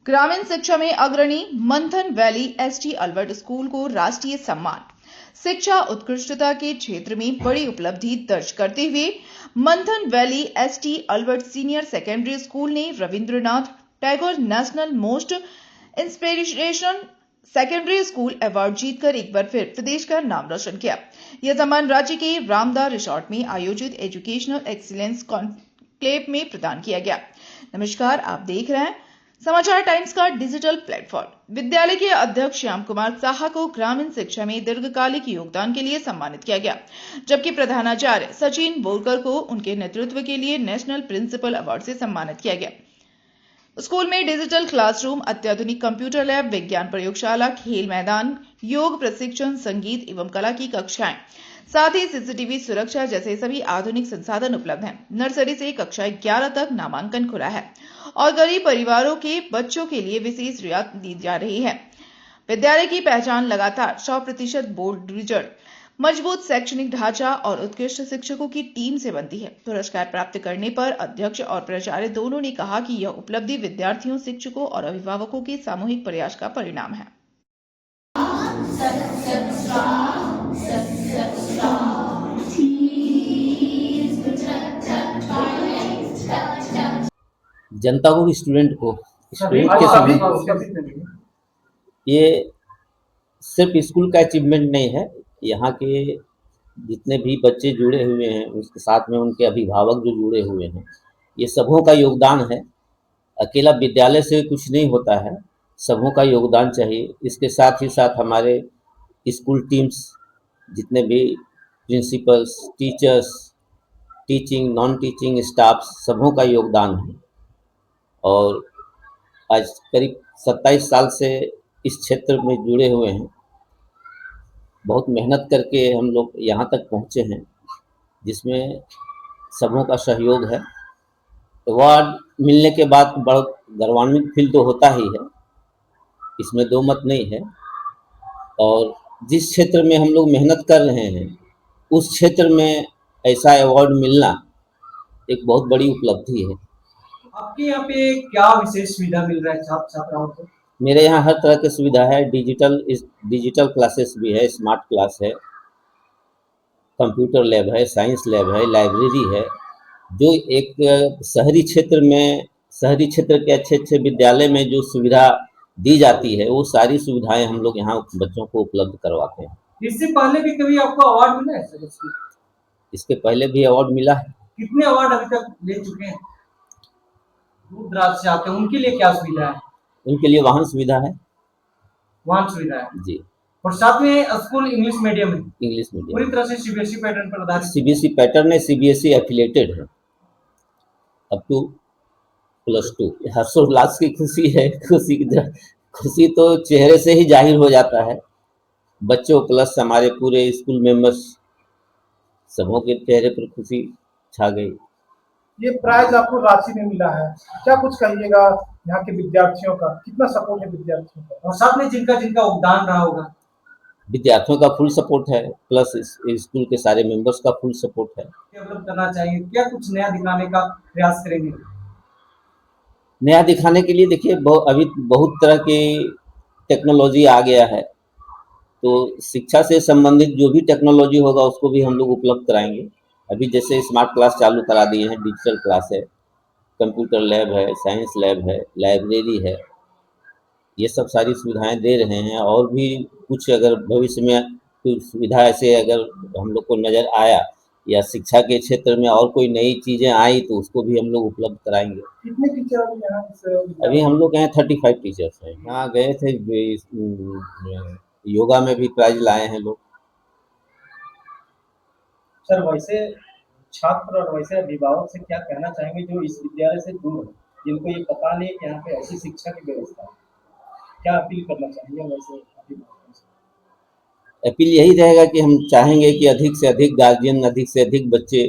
ग्रामीण शिक्षा में अग्रणी मंथन वैली एसटी अलवर्ट स्कूल को राष्ट्रीय सम्मान। शिक्षा उत्कृष्टता के क्षेत्र में बड़ी उपलब्धि दर्ज करते हुए Manthan valley ST Albert senior secondary school ने Rabindranath Tagore national most inspirational secondary school award जीतकर एक बार फिर प्रदेश का नाम रोशन किया। यह सम्मान राज्य के रामदा रिसोर्ट में आयोजित एजुकेशनल एक्सीलेंस कॉन्क्लेव में प्रदान किया गया। नमस्कार, आप देख रहे हैं समाचार टाइम्स का डिजिटल प्लेटफॉर्म। विद्यालय के अध्यक्ष श्याम कुमार साहा को ग्रामीण शिक्षा में दीर्घकालिक योगदान के लिए सम्मानित किया गया, जबकि प्रधानाचार्य सचिन बोरकर को उनके नेतृत्व के लिए नेशनल प्रिंसिपल अवार्ड से सम्मानित किया गया। स्कूल में डिजिटल क्लासरूम, अत्याधुनिक कंप्यूटर लैब, विज्ञान प्रयोगशाला, खेल मैदान, योग प्रशिक्षण, संगीत एवं कला की कक्षाएं, साथ ही सीसीटीवी सुरक्षा जैसे सभी आधुनिक संसाधन उपलब्ध हैं। नर्सरी से कक्षा 11 तक नामांकन खुला है और गरीब परिवारों के बच्चों के लिए विशेष रियायत दी जा रही है। विद्यालय की पहचान लगातार 100% बोर्ड रिजल्ट, मजबूत शैक्षणिक ढांचा और उत्कृष्ट शिक्षकों की टीम से बनती है। पुरस्कार प्राप्त करने पर अध्यक्ष और प्राचार्य दोनों ने कहा कि यह उपलब्धि विद्यार्थियों, शिक्षकों और अभिभावकों के सामूहिक प्रयास का परिणाम है। जनता को, स्टूडेंट के सामने ये सिर्फ स्कूल का अचीवमेंट नहीं है। यहाँ के जितने भी बच्चे जुड़े हुए हैं, उसके साथ में उनके अभिभावक जो जुड़े हुए हैं, ये सबों का योगदान है। अकेला विद्यालय से कुछ नहीं होता है, सबों का योगदान चाहिए। इसके साथ ही साथ हमारे स्कूल टीम्स, जितने भी principles, teachers, teaching, non teaching staff, सबों का योगदान है। और आज करीब 27 साल से इस क्षेत्र में जुड़े हुए हैं। बहुत मेहनत करके हम लोग यहाँ तक पहुँचे हैं, जिसमें सबों का सहयोग है। अवार्ड मिलने के बाद बहुत गौरवान्वित फील तो होता ही है, इसमें दो मत नहीं है। और जिस क्षेत्र में हम लोग मेहनत कर रहे हैं, उस क्षेत्र में ऐसा अवार्ड मिलना एक बहुत बड़ी उपलब्धि है। आपके यहाँ पे क्या विशेष सुविधा मिल रहा है छात्राओं को? मेरे यहाँ हर तरह की सुविधा है। डिजिटल क्लासेस भी है, स्मार्ट क्लास है, कंप्यूटर लैब है, साइंस लैब है, लाइब्रेरी है। जो एक शहरी क्षेत्र के अच्छे विद्यालय में जो सुविधा दी जाती है, वो सारी सुविधाएं हम लोग यहाँ बच्चों को उपलब्ध करवाते हैं। इससे पहले भी कभी आपको अवार्ड मिला है सर? इसके पहले भी अवार्ड मिला है। कितने अवार्ड अभी तक ले चुके हैं? दूर दराज से आते हैं, उनके लिए क्या सुविधा है? उनके लिए वाहन सुविधा है। वाहन सुविधा है जी। और साथ में स्कूल इंग्लिश मीडियम है। इंग्लिश मीडियम पूरी तरह से सीबीएसई पैटर्न पर आधारित। सीबीएसई पैटर्न है, सीबीएसई एफिलेटेड है अप टू +2। हर्षोल्लास की खुशी है। खुशी तो चेहरे से ही जाहिर हो जाता है। बच्चों प्लस हमारे पूरे स्कूल मेंबर्स, सबों के चेहरे पर खुशी छा गई। ये प्राइज आपको रांची में मिला है, क्या कुछ कहिएगा यहाँ के विद्यार्थियों का? कितना सपोर्ट है विद्यार्थियों का? और साथ में जिनका योगदान रहा होगा? विद्यार्थियों का फुल सपोर्ट है, प्लस स्कूल के सारे मेंबर्स का फुल सपोर्ट है। डेवलप करना चाहिए, क्या कुछ नया दिखाने का प्रयास करेंगे? नया दिखाने के लिए देखिए, अभी बहुत तरह की टेक्नोलॉजी आ गया है, तो शिक्षा से संबंधित जो भी टेक्नोलॉजी होगा उसको भी हम लोग उपलब्ध कराएंगे। अभी जैसे स्मार्ट क्लास चालू करा दिए हैं, डिजिटल क्लास है, कंप्यूटर लैब है, साइंस लैब है, लाइब्रेरी है, ये सब सारी सुविधाएं दे रहे हैं। और भी कुछ अगर भविष्य में कोई सुविधा ऐसे अगर हम लोग को नज़र आया या शिक्षा के क्षेत्र में और कोई नई चीज़ें आई तो उसको भी हम लोग उपलब्ध कराएंगे। कितने टीचर अभी हम लोग यहाँ 35 टीचर्स हैं। यहाँ गए थे, योगा में भी प्राइज लाए हैं लोग। सर, वैसे छात्र और वैसे अभिभावक से क्या कहना चाहेंगे जो इस विद्यालय से दूर है, जिनको ये पता नहीं कि यहाँ पे ऐसी शिक्षा की व्यवस्था है? क्या अपील करना चाहेंगे वैसे अभिभावकों से? अपील यही रहेगा कि हम चाहेंगे कि अधिक से अधिक गार्जियन, अधिक से अधिक बच्चे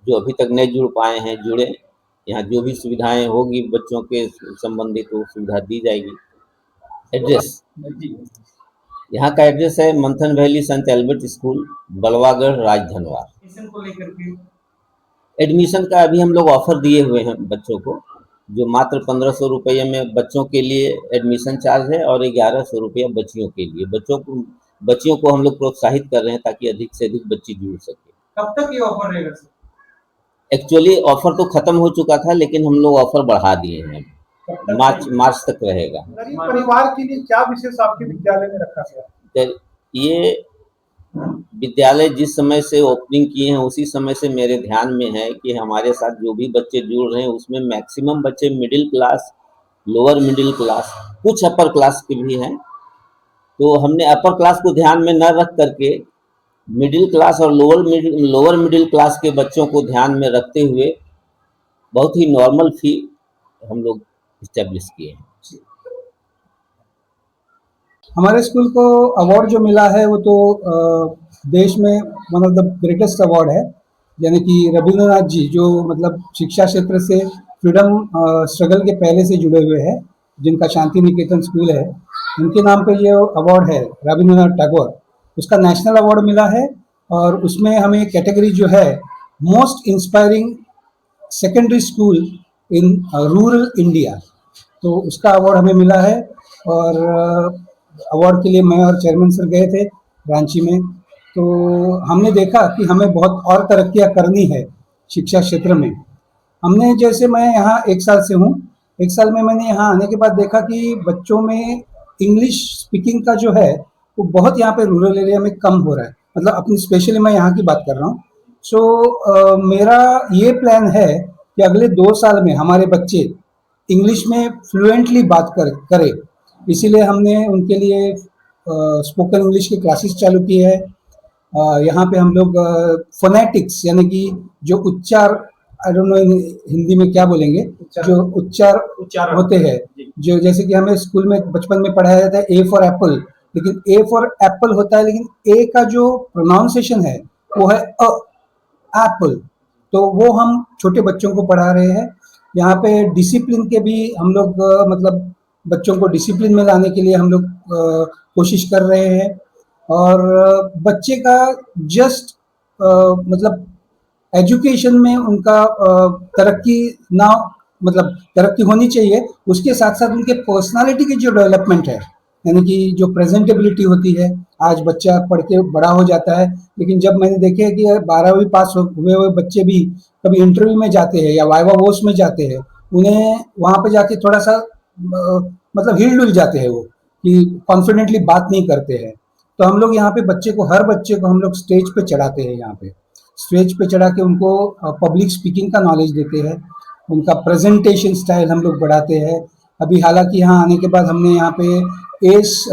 जो अभी तक नहीं जुड़ पाए हैं जुड़े। यहाँ जो भी सुविधाएं होगी बच्चों के संबंधित वो सुविधा दी जाएगी। एड्रेस, यहाँ का एड्रेस है मंथन वैली संत एल्बर्ट स्कूल, बलवागढ़, राजधनवार। को लेकर के एडमिशन का अभी हम लोग ऑफर दिए हुए हैं बच्चों को, जो मात्र 1500 रुपये में बच्चों के लिए एडमिशन चार्ज है और 1100 रुपया बच्चियों के लिए। बच्चियों को हम लोग प्रोत्साहित कर रहे हैं ताकि अधिक से अधिक बच्ची जुड़ सके। कब तक ये ऑफर रहेगा सर? एक्चुअली ऑफर तो खत्म हो चुका था, लेकिन हम लोग ऑफर बढ़ा दिए हैं, मार्च तक रहेगा। गरीब परिवार के लिए क्या विशेष आपके विद्यालय में रखा गया? ये विद्यालय जिस समय से ओपनिंग किए हैं उसी समय से मेरे ध्यान में है कि हमारे साथ जो भी बच्चे जुड़ रहे हैं उसमें मैक्सिमम बच्चे middle class, lower middle class, कुछ अपर क्लास के भी हैं। तो हमने अपर क्लास को ध्यान में न रख करके मिडिल क्लास और लोअर मिडिल क्लास के बच्चों को ध्यान में रखते हुए बहुत ही नॉर्मल फी हम लोग इस्टेब्लिश किए हैं। हमारे स्कूल को अवार्ड जो मिला है वो तो देश में one of the greatest award है, यानी कि रविंद्रनाथ जी जो मतलब शिक्षा क्षेत्र से फ्रीडम स्ट्रगल के पहले से जुड़े हुए हैं, जिनका शांति निकेतन स्कूल है, उनके नाम पे ये अवार्ड है रविंद्रनाथ टैगोर, उसका नेशनल अवार्ड मिला है। और उसमें हमें कैटेगरी जो है most inspiring secondary school in rural India, तो उसका अवार्ड हमें मिला है। और अवार्ड के लिए मैं और चेयरमैन सर गए थे रांची में, तो हमने देखा कि हमें बहुत और तरक्कियां करनी है शिक्षा क्षेत्र में। हमने जैसे मैं यहाँ 1 साल से हूँ, 1 साल में मैंने यहाँ आने के बाद देखा कि बच्चों में इंग्लिश स्पीकिंग का जो है वो बहुत यहाँ पे रूरल एरिया में कम हो रहा है, मतलब अपनी स्पेशली मैं यहाँ की बात कर रहा हूँ। सो मेरा ये प्लान है कि अगले 2 साल में हमारे बच्चे इंग्लिश में फ्लुएंटली बात करें, इसीलिए हमने उनके लिए स्पोकन इंग्लिश की क्लासेस चालू की है। यहाँ पे हम लोग फोनेटिक्स यानी कि जो उच्चार, आई डोंट नो हिंदी में क्या बोलेंगे, जो उच्चार होते हैं, जो जैसे कि हमें स्कूल में बचपन में पढ़ाया जाता है ए फॉर एप्पल, लेकिन ए फॉर एप्पल होता है, लेकिन ए का जो प्रोनाउंसिएशन है वो है एप्पल, तो वो हम छोटे बच्चों को पढ़ा रहे हैं। यहाँ पे डिसिप्लिन के भी हम लोग मतलब बच्चों को डिसिप्लिन में लाने के लिए हम लोग कोशिश कर रहे हैं। और बच्चे का जस्ट मतलब एजुकेशन में उनका तरक्की ना, मतलब तरक्की होनी चाहिए, उसके साथ साथ उनके पर्सनालिटी की जो डेवलपमेंट है, यानी कि जो प्रेजेंटेबिलिटी होती है। आज बच्चा पढ़ के बड़ा हो जाता है, लेकिन जब मैंने देखे कि 12वीं पास हुए हुए बच्चे भी कभी इंटरव्यू में जाते हैं या वाइवा वोस में जाते हैं, उन्हें वहाँ पे जाके थोड़ा सा मतलब हिल डुल जाते हैं वो, कि कॉन्फिडेंटली बात नहीं करते हैं। तो हम लोग यहाँ पे हर बच्चे को हम लोग स्टेज पे चढ़ाते हैं, यहाँ पे स्टेज पे चढ़ा के उनको पब्लिक स्पीकिंग का नॉलेज देते हैं, उनका प्रेजेंटेशन स्टाइल हम लोग बढ़ाते हैं। अभी हालांकि यहाँ आने के बाद हमने यहाँ पे एस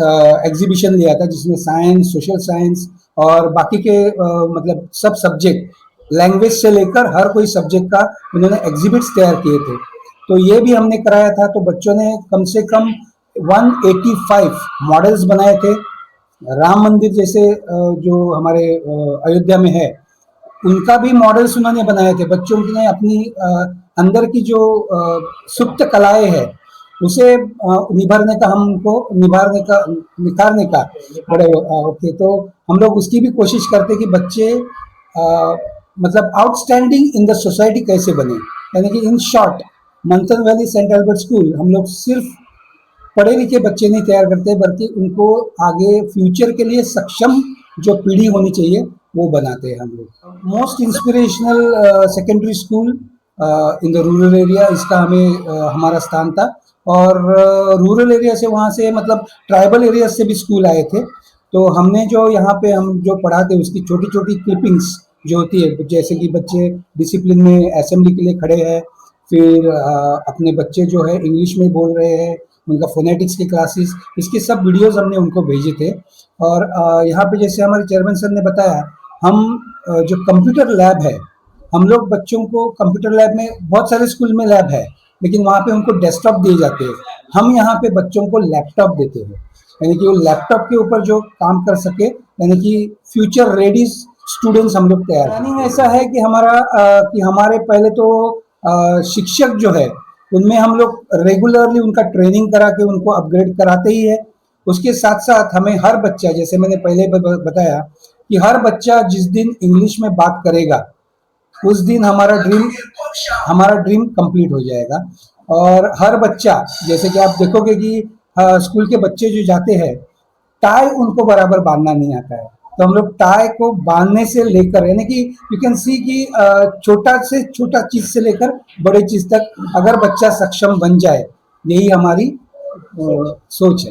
एग्जीबिशन लिया था, जिसमें साइंस, सोशल साइंस और बाकी के मतलब सब सब्जेक्ट, लैंग्वेज से लेकर हर कोई सब्जेक्ट का उन्होंने एग्जिबिट्स तैयार किए थे, तो ये भी हमने कराया था। तो बच्चों ने कम से कम 185 मॉडल्स बनाए थे। राम मंदिर जैसे जो हमारे अयोध्या में है, उनका भी मॉडल्स उन्होंने बनाए थे। बच्चों ने अपनी अंदर की जो सुप्त कलाएं है उसे निखारने का बड़े ओके, तो हम लोग उसकी भी कोशिश करते कि बच्चे मतलब आउटस्टैंडिंग इन द सोसाइटी कैसे बने। यानी कि इन शॉर्ट मंथन वैली सेंट एल्बर्ट स्कूल हम लोग सिर्फ पढ़े लिखे बच्चे नहीं तैयार करते, बल्कि उनको आगे फ्यूचर के लिए सक्षम जो पीढ़ी होनी चाहिए वो बनाते हैं हम लोग। Most inspirational secondary school in the rural area, इसका हमें हमारा स्थान था। और रूरल एरिया से, वहाँ से मतलब ट्राइबल एरिया से भी स्कूल आए थे, तो हमने जो यहाँ पे हम जो पढ़ाते उसकी छोटी छोटी क्लिपिंग्स जो होती है, जैसे कि बच्चे डिसिप्लिन में असेंबली के लिए खड़े हैं, फिर अपने बच्चे जो है इंग्लिश में बोल रहे हैं, उनका फोनेटिक्स की क्लासेस, इसके सब वीडियोस हमने उनको भेजे थे। और यहाँ पे जैसे हमारे चेयरमैन सर ने बताया, हम जो कंप्यूटर लैब है, हम लोग बच्चों को कंप्यूटर लैब में, बहुत सारे स्कूल में लैब है लेकिन वहाँ पे उनको डेस्कटॉप दिए जाते हैं, हम यहाँ पे बच्चों को लैपटॉप देते हैं, यानी कि वो लैपटॉप के ऊपर जो काम कर सके, यानी कि फ्यूचर रेडी स्टूडेंट्स हम लोग तैयार। प्लानिंग ऐसा है कि हमारे पहले तो शिक्षक जो है उनमें हम लोग रेगुलरली उनका ट्रेनिंग करा के उनको अपग्रेड कराते ही है। उसके साथ साथ हमें हर बच्चा, जैसे मैंने पहले बताया कि हर बच्चा जिस दिन इंग्लिश में बात करेगा उस दिन हमारा ड्रीम कंप्लीट हो जाएगा। और हर बच्चा, जैसे कि आप देखोगे कि स्कूल के बच्चे जो जाते हैं, टाई उनको बराबर बांधना नहीं आता है। तो हम लोग टाई को बांधने से लेकर, यानी कि यू कैन सी कि छोटा से छोटा चीज से लेकर बड़े चीज तक अगर बच्चा सक्षम बन जाए, यही हमारी सोच है।